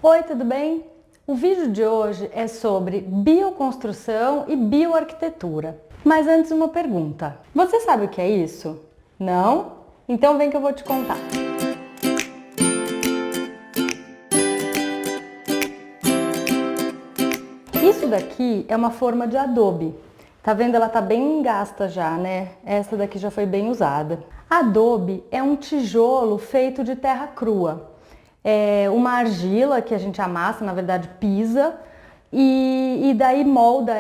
Oi, tudo bem? O vídeo de hoje é sobre bioconstrução e bioarquitetura. Mas antes uma pergunta. Você sabe o que é isso? Não? Então vem que eu vou te contar. Isso daqui é uma forma de adobe. Tá vendo? Ela tá bem gasta já, né? Essa daqui já foi bem usada. Adobe é um tijolo feito de terra crua. É uma argila que a gente amassa, na verdade pisa, e daí molda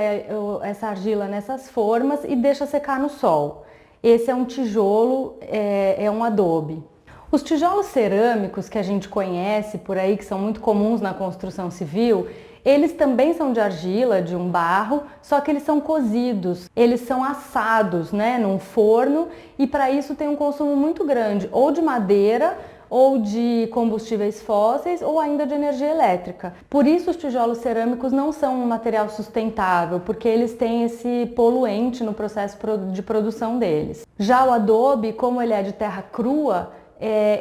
essa argila nessas formas e deixa secar no sol. Esse é um tijolo, é um adobe. Os tijolos cerâmicos que a gente conhece por aí, que são muito comuns na construção civil, eles também são de argila, de um barro, só que eles são cozidos, eles são assados, né, num forno, e para isso tem um consumo muito grande, ou de madeira, ou de combustíveis fósseis, ou ainda de energia elétrica. Por isso os tijolos cerâmicos não são um material sustentável, porque eles têm esse poluente no processo de produção deles. Já o adobe, como ele é de terra crua,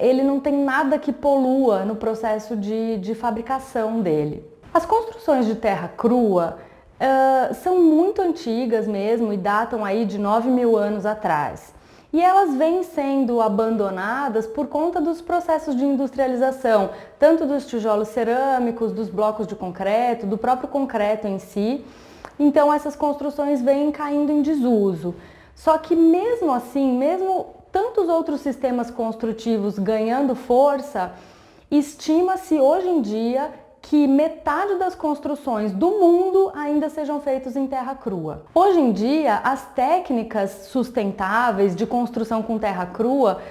ele não tem nada que polua no processo de fabricação dele. As construções de terra crua são muito antigas mesmo e datam aí de 9.000 anos atrás. E elas vêm sendo abandonadas por conta dos processos de industrialização, tanto dos tijolos cerâmicos, dos blocos de concreto, do próprio concreto em si. Então essas construções vêm caindo em desuso. Só que mesmo assim, mesmo tantos outros sistemas construtivos ganhando força, estima-se hoje em dia que metade das construções do mundo ainda sejam feitas em terra crua. Hoje em dia, as técnicas sustentáveis de construção com terra crua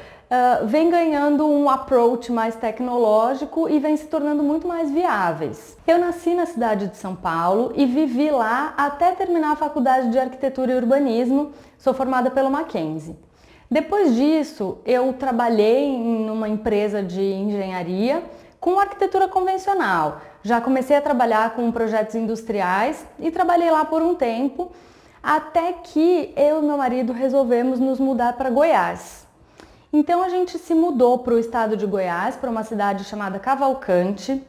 vêm ganhando um approach mais tecnológico e vêm se tornando muito mais viáveis. Eu nasci na cidade de São Paulo e vivi lá até terminar a faculdade de Arquitetura e Urbanismo, sou formada pelo Mackenzie. Depois disso, eu trabalhei em uma empresa de engenharia com arquitetura convencional. Já comecei a trabalhar com projetos industriais e trabalhei lá por um tempo, até que eu e meu marido resolvemos nos mudar para Goiás. Então a gente se mudou para o estado de Goiás, para uma cidade chamada Cavalcante,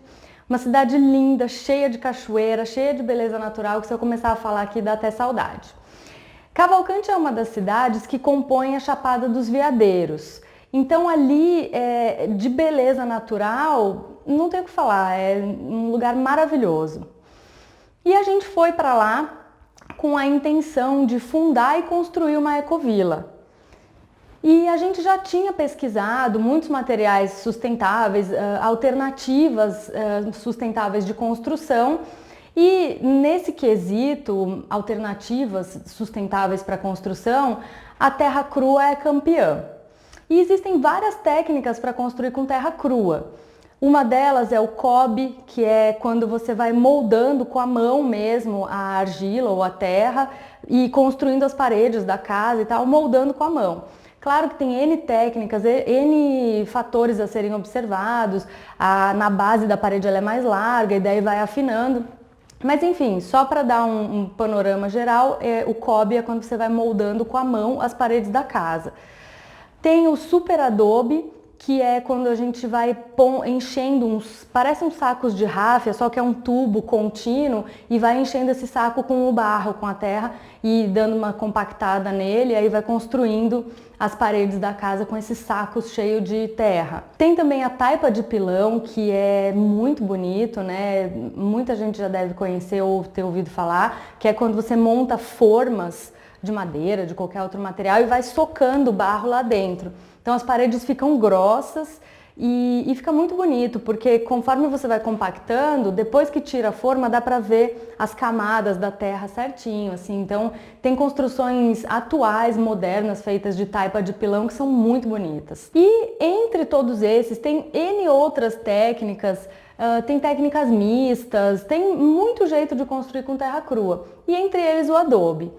uma cidade linda, cheia de cachoeira, cheia de beleza natural, que se eu começar a falar aqui dá até saudade. Cavalcante é uma das cidades que compõe a Chapada dos Veadeiros. Então ali, de beleza natural, não tem o que falar, é um lugar maravilhoso. E a gente foi para lá com a intenção de fundar e construir uma ecovila. E a gente já tinha pesquisado muitos materiais sustentáveis, alternativas sustentáveis de construção, e nesse quesito, alternativas sustentáveis para construção, a terra crua é campeã. E existem várias técnicas para construir com terra crua. Uma delas é o cobe, que é quando você vai moldando com a mão mesmo a argila ou a terra e construindo as paredes da casa e tal, moldando com a mão. Claro que tem N técnicas, N fatores a serem observados, na base da parede ela é mais larga e daí vai afinando. Mas enfim, só para dar um panorama geral, o cobe é quando você vai moldando com a mão as paredes da casa. Tem o super adobe, que é quando a gente vai enchendo parecem uns sacos de ráfia, só que é um tubo contínuo e vai enchendo esse saco com o barro, com a terra e dando uma compactada nele, e aí vai construindo as paredes da casa com esses sacos cheios de terra. Tem também a taipa de pilão, que é muito bonito, né? Muita gente já deve conhecer ou ter ouvido falar, que é quando você monta formas de madeira, de qualquer outro material e vai socando o barro lá dentro. Então as paredes ficam grossas e fica muito bonito, porque conforme você vai compactando, depois que tira a forma, dá para ver as camadas da terra certinho, assim. Então tem construções atuais, modernas, feitas de taipa de pilão que são muito bonitas. E entre todos esses tem N outras técnicas, tem técnicas mistas, tem muito jeito de construir com terra crua, e entre eles o adobe.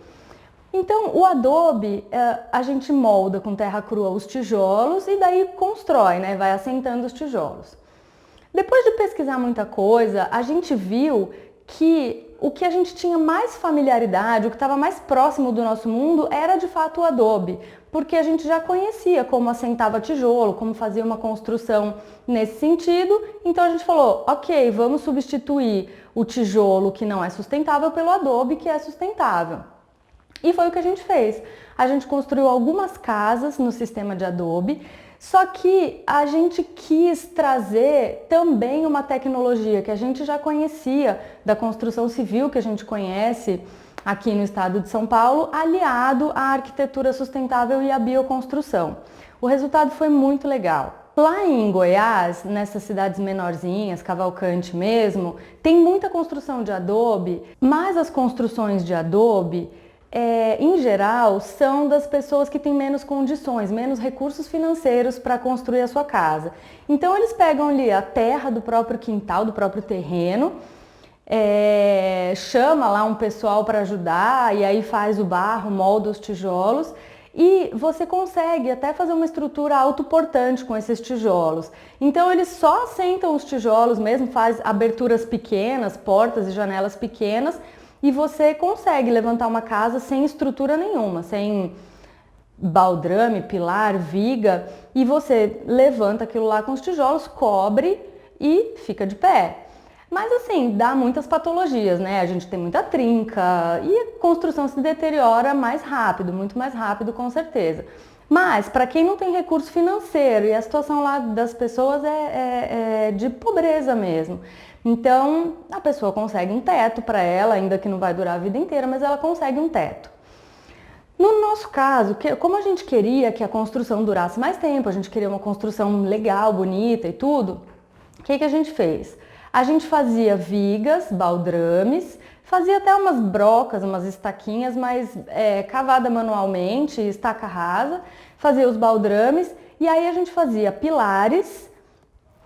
Então, o adobe, a gente molda com terra crua os tijolos e daí constrói, né? Vai assentando os tijolos. Depois de pesquisar muita coisa, a gente viu que o que a gente tinha mais familiaridade, o que estava mais próximo do nosso mundo era de fato o adobe, porque a gente já conhecia como assentava tijolo, como fazia uma construção nesse sentido. Então a gente falou, ok, vamos substituir o tijolo que não é sustentável pelo adobe que é sustentável. E foi o que a gente fez. A gente construiu algumas casas no sistema de adobe, só que a gente quis trazer também uma tecnologia que a gente já conhecia da construção civil, que a gente conhece aqui no estado de São Paulo, aliado à arquitetura sustentável e à bioconstrução. O resultado foi muito legal. Lá em Goiás, nessas cidades menorzinhas, Cavalcante mesmo, tem muita construção de adobe, mas as construções de adobe, em geral, são das pessoas que têm menos condições, menos recursos financeiros para construir a sua casa. Então eles pegam ali a terra do próprio quintal, do próprio terreno, chama lá um pessoal para ajudar e aí faz o barro, molda os tijolos e você consegue até fazer uma estrutura autoportante com esses tijolos. Então eles só assentam os tijolos mesmo, faz aberturas pequenas, portas e janelas pequenas, e você consegue levantar uma casa sem estrutura nenhuma, sem baldrame, pilar, viga, e você levanta aquilo lá com os tijolos, cobre e fica de pé. Mas assim, dá muitas patologias, né? A gente tem muita trinca e a construção se deteriora mais rápido, muito mais rápido com certeza. Mas para quem não tem recurso financeiro e a situação lá das pessoas é de pobreza mesmo. Então a pessoa consegue um teto para ela, ainda que não vai durar a vida inteira, mas ela consegue um teto. No nosso caso, como a gente queria que a construção durasse mais tempo, a gente queria uma construção legal, bonita e tudo, o que a gente fez? A gente fazia vigas, baldrames, fazia até umas brocas, umas estaquinhas, mas cavada manualmente, estaca rasa, fazia os baldrames e aí a gente fazia pilares,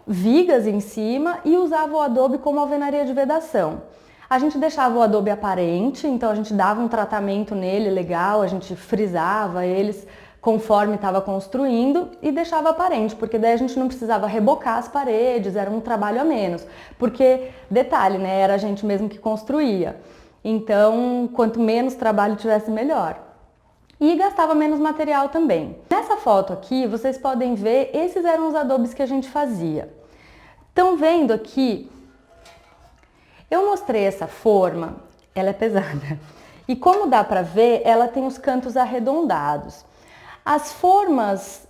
vigas em cima e usava o adobe como alvenaria de vedação. A gente deixava o adobe aparente, então a gente dava um tratamento nele legal, a gente frisava eles conforme estava construindo e deixava aparente, porque daí a gente não precisava rebocar as paredes, era um trabalho a menos. Porque, detalhe, né, era a gente mesmo que construía. Então, quanto menos trabalho tivesse, melhor. E gastava menos material também. Nessa foto aqui, vocês podem ver, esses eram os adobes que a gente fazia. Estão vendo aqui? Eu mostrei essa forma, ela é pesada. E como dá pra ver, ela tem os cantos arredondados. As formas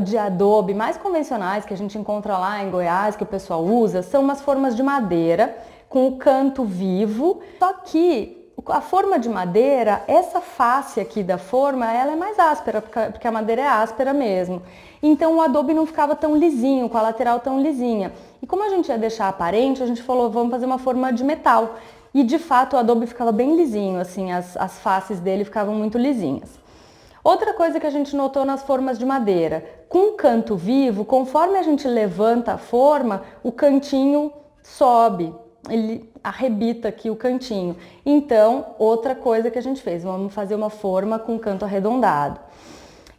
de adobe mais convencionais que a gente encontra lá em Goiás, que o pessoal usa, são umas formas de madeira com o canto vivo, só que a forma de madeira, essa face aqui da forma, ela é mais áspera, porque a madeira é áspera mesmo. Então o adobe não ficava tão lisinho, com a lateral tão lisinha. E como a gente ia deixar aparente, a gente falou, vamos fazer uma forma de metal. E de fato o adobe ficava bem lisinho, assim, as faces dele ficavam muito lisinhas. Outra coisa que a gente notou nas formas de madeira, com o canto vivo, conforme a gente levanta a forma, o cantinho sobe, ele arrebita aqui o cantinho. Então, outra coisa que a gente fez, vamos fazer uma forma com canto arredondado.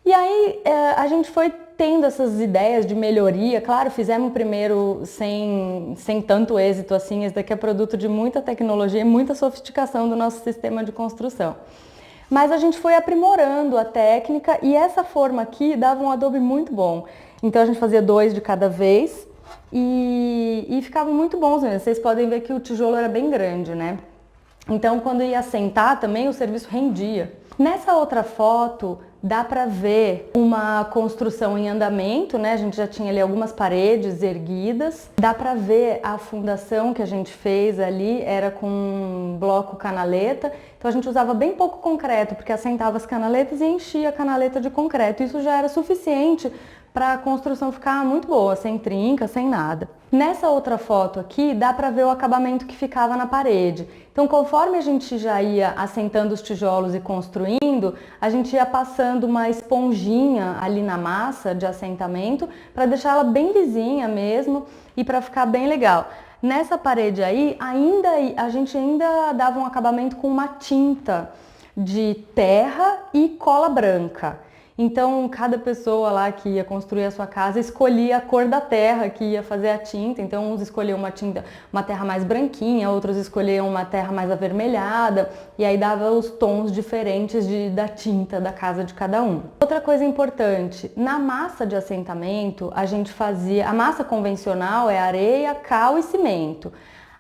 E aí a gente foi tendo essas ideias de melhoria, claro, fizemos primeiro sem tanto êxito assim, esse daqui é produto de muita tecnologia e muita sofisticação do nosso sistema de construção. Mas a gente foi aprimorando a técnica e essa forma aqui dava um adobe muito bom. Então a gente fazia 2 de cada vez e ficavam muito bons mesmo. Vocês podem ver que o tijolo era bem grande, né? Então quando ia assentar também o serviço rendia. Nessa outra foto dá pra ver uma construção em andamento, né? A gente já tinha ali algumas paredes erguidas. Dá pra ver a fundação que a gente fez ali, era com bloco canaleta. Então a gente usava bem pouco concreto, porque assentava as canaletas e enchia a canaleta de concreto. Isso já era suficiente para a construção ficar muito boa, sem trinca, sem nada. Nessa outra foto aqui, dá para ver o acabamento que ficava na parede. Então, conforme a gente já ia assentando os tijolos e construindo, a gente ia passando uma esponjinha ali na massa de assentamento para deixar ela bem lisinha mesmo e para ficar bem legal. Nessa parede aí, a gente ainda dava um acabamento com uma tinta de terra e cola branca. Então, cada pessoa lá que ia construir a sua casa escolhia a cor da terra que ia fazer a tinta. Então, uns escolhiam uma terra mais branquinha, outros escolhiam uma terra mais avermelhada, e aí dava os tons diferentes da tinta da casa de cada um. Outra coisa importante, na massa de assentamento, a massa convencional é areia, cal e cimento.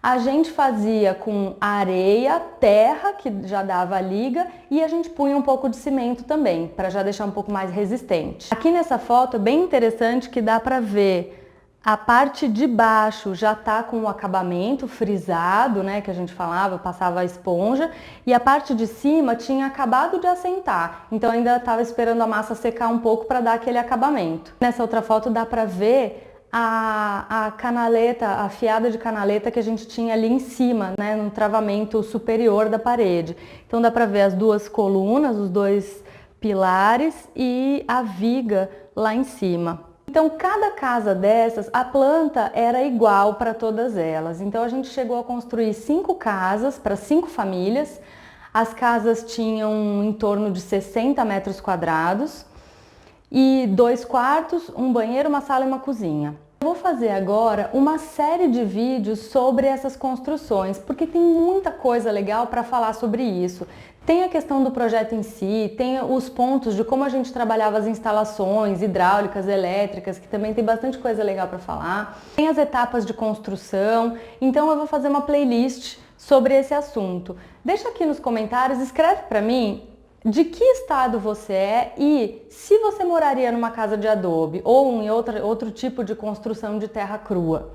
A gente fazia com areia, terra, que já dava a liga, e a gente punha um pouco de cimento também, para já deixar um pouco mais resistente. Aqui nessa foto é bem interessante que dá para ver a parte de baixo já tá com o acabamento frisado, né, que a gente falava, passava a esponja, e a parte de cima tinha acabado de assentar, então ainda estava esperando a massa secar um pouco para dar aquele acabamento. Nessa outra foto dá para ver a canaleta, a fiada de canaleta que a gente tinha ali em cima, né, no travamento superior da parede. Então dá para ver as duas colunas, os dois pilares e a viga lá em cima. Então cada casa dessas, a planta era igual para todas elas. Então a gente chegou a construir 5 casas para 5 famílias. As casas tinham em torno de 60 metros quadrados. E 2 quartos, um banheiro, uma sala e uma cozinha. Eu vou fazer agora uma série de vídeos sobre essas construções, porque tem muita coisa legal para falar sobre isso. Tem a questão do projeto em si, tem os pontos de como a gente trabalhava as instalações hidráulicas, elétricas, que também tem bastante coisa legal para falar. Tem as etapas de construção, então eu vou fazer uma playlist sobre esse assunto. Deixa aqui nos comentários, escreve para mim de que estado você é e se você moraria numa casa de adobe ou em outro tipo de construção de terra crua.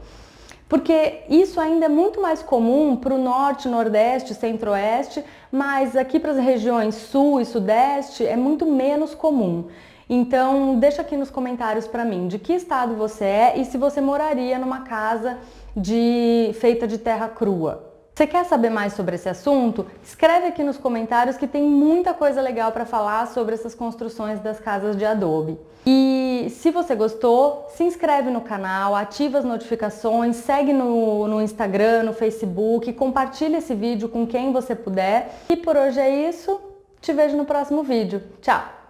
Porque isso ainda é muito mais comum para o norte, nordeste, centro-oeste, mas aqui para as regiões sul e sudeste é muito menos comum. Então deixa aqui nos comentários para mim de que estado você é e se você moraria numa casa feita de terra crua. Você quer saber mais sobre esse assunto? Escreve aqui nos comentários que tem muita coisa legal para falar sobre essas construções das casas de adobe. E se você gostou, se inscreve no canal, ativa as notificações, segue no Instagram, no Facebook, compartilha esse vídeo com quem você puder. E por hoje é isso, te vejo no próximo vídeo. Tchau!